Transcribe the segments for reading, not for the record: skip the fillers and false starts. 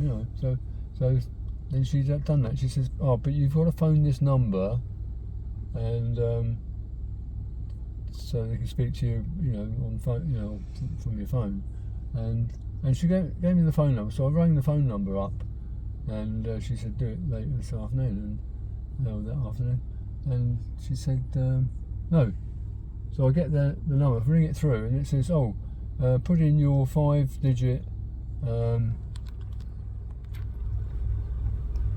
know. So then she's done that. She says, "Oh, but you've got to phone this number, and so they can speak to you, you know, on phone, you know, from your phone." And she gave me the phone number. So I rang the phone number up, and she said, "Do it later this afternoon," and that afternoon, and she said, "No." So I get the number, ring it through, and it says, "Oh, put in your 5-digit."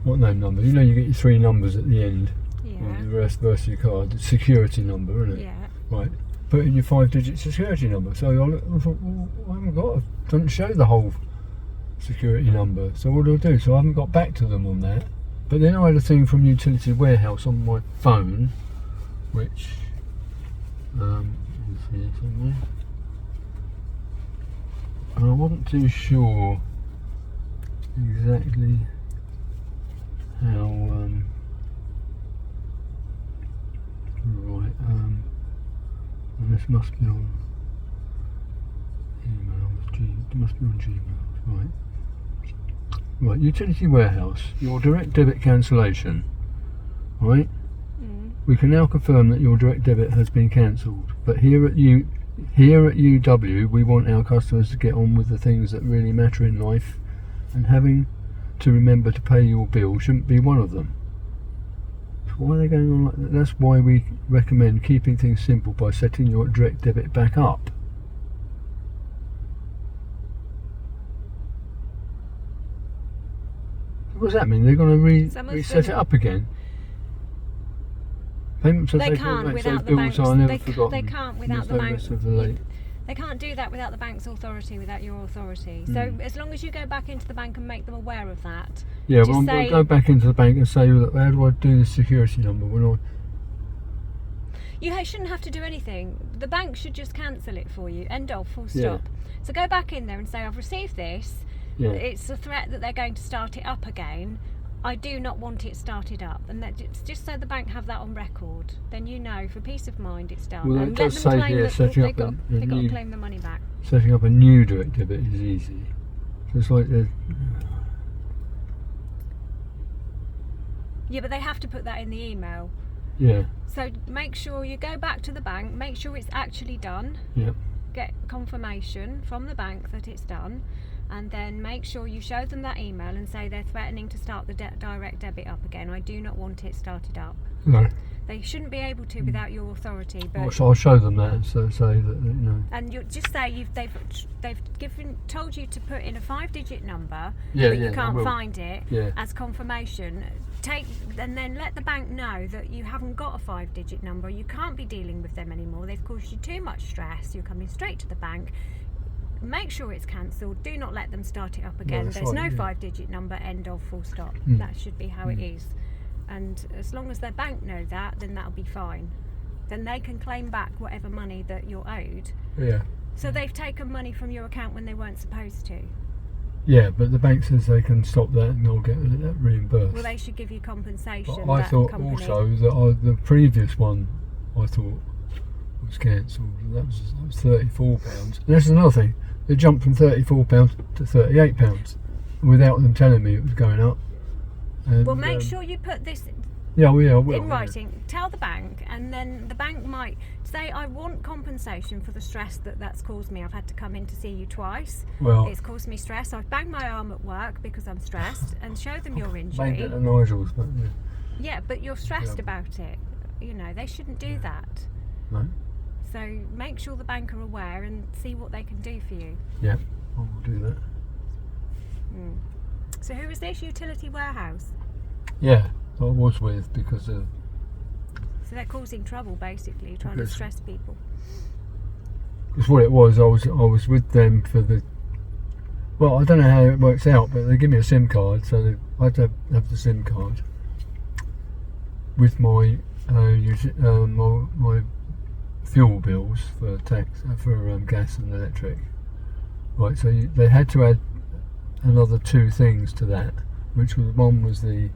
What name number? You know, you get your 3 numbers at the end. Yeah. The rest of your card. The security number, isn't it? Yeah. Right. Put in your 5-digit security number. So I thought, well, I haven't got. It doesn't show the whole security number. So what do I do? So I haven't got back to them on that. But then I had a thing from Utility Warehouse on my phone, which is here somewhere. And I wasn't too sure exactly how right, and this must be on emails, it must be on Gmail, right, Utility Warehouse, your direct debit cancellation, right, we can now confirm that your direct debit has been cancelled, but here at UW we want our customers to get on with the things that really matter in life, and having to remember to pay your bill shouldn't be one of them. So why are they going on like that? That's why we recommend keeping things simple by setting your direct debit back up. What does that mean? They're going to reset it up again? Payments they can't without the bank's. They can't without the bank. They can't do that without the bank's authority, without your authority. So as long as you go back into the bank and make them aware of that. Yeah, well, I'm going to go back into the bank and say, look, how do I do the security number? You shouldn't have to do anything. The bank should just cancel it for you. End of, full stop. So go back in there and say, I've received this. Yeah. It's a threat that they're going to start it up again. I do not want it started up, and that's just so the bank have that on record. Then you know, for peace of mind, it's done. Well, and it does say here setting up they've got to claim the money back. Setting up a new direct debit is easy. So it's like yeah, but they have to put that in the email. Yeah. So make sure you go back to the bank, make sure it's actually done. Yep. Get confirmation from the bank that it's done. And then make sure you show them that email and say they're threatening to start the direct debit up again. I do not want it started up. No. They shouldn't be able to without your authority. But I'll show them that and say that, you know. And you just say they've told you to put in a 5-digit number, but you can't find it as confirmation. And then let the bank know that you haven't got a 5-digit number. You can't be dealing with them anymore. They've caused you too much stress. You're coming straight to the bank. Make sure it's cancelled. Do not let them start it up again. There's no 5-digit number. End of, full stop. That should be how it is. And as long as their bank know that, then that'll be fine. Then they can claim back whatever money that you're owed. Yeah. So they've taken money from your account when they weren't supposed to. Yeah, but the bank says they can stop that and they'll get that reimbursed. Well, they should give you compensation. But I thought also that the previous one, I thought, was cancelled. That was £34. And that's another thing. It jumped from £34 to £38 without them telling me it was going up. And, well, make sure you put this I will, in writing. Tell the bank, and then the bank might say, I want compensation for the stress that's caused me. I've had to come in to see you twice. Well, it's caused me stress. I've banged my arm at work because I'm stressed, and show them your injury. Banged it at Nigel's, but yeah, but you're stressed about it. You know, they shouldn't do that. No. So make sure the bank are aware and see what they can do for you. Yeah, I'll do that. So who is this? Utility Warehouse? Yeah, I was with because of... So they're causing trouble basically, trying to stress people. Because what it was, I was with them for the... Well, I don't know how it works out, but they give me a SIM card, so I had to have the SIM card with my my fuel bills for gas and electric. Right, so they had to add another 2 things to that, which was one was the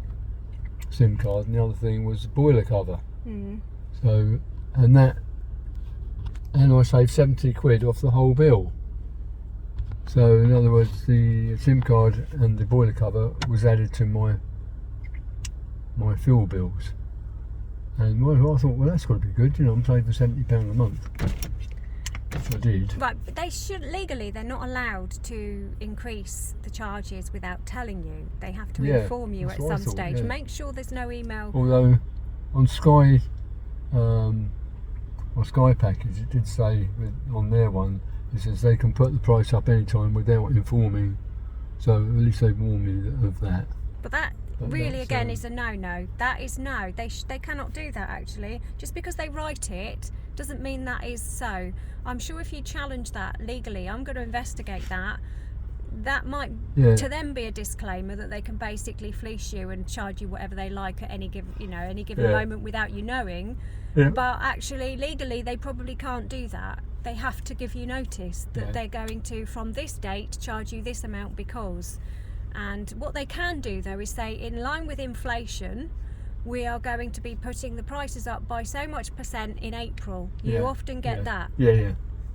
SIM card and the other thing was the boiler cover. So and I saved £70 off the whole bill. So in other words, the SIM card and the boiler cover was added to my fuel bills. And I thought, well, that's got to be good. I'm paying for £70 a month. Which I did. Right, but they should legally. They're not allowed to increase the charges without telling you. They have to inform you at some stage. Make sure there's no email. Although on Sky, Sky package, it did say on their one, it says they can put the price up anytime without informing. So at least they warn me of that. But that really, again, is a no-no. That is no. They cannot do that, actually. Just because they write it doesn't mean that is so. I'm sure if you challenge that legally, I'm going to investigate that. That might to them be a disclaimer that they can basically fleece you and charge you whatever they like at any given moment without you knowing. Yeah. But actually, legally, they probably can't do that. They have to give you notice that they're going to, from this date, charge you this amount because. And what they can do, though, is say, in line with inflation, we are going to be putting the prices up by so much % in April. You often get that. Yeah.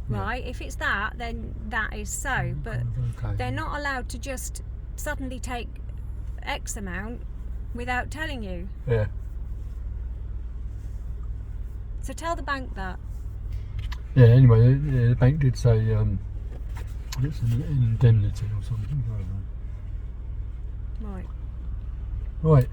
Right? If it's that, then that is so. But they're not allowed to just suddenly take X amount without telling you. Yeah. So tell the bank that. Yeah, anyway, the bank did say it's an indemnity or something. I don't know. Right. Right.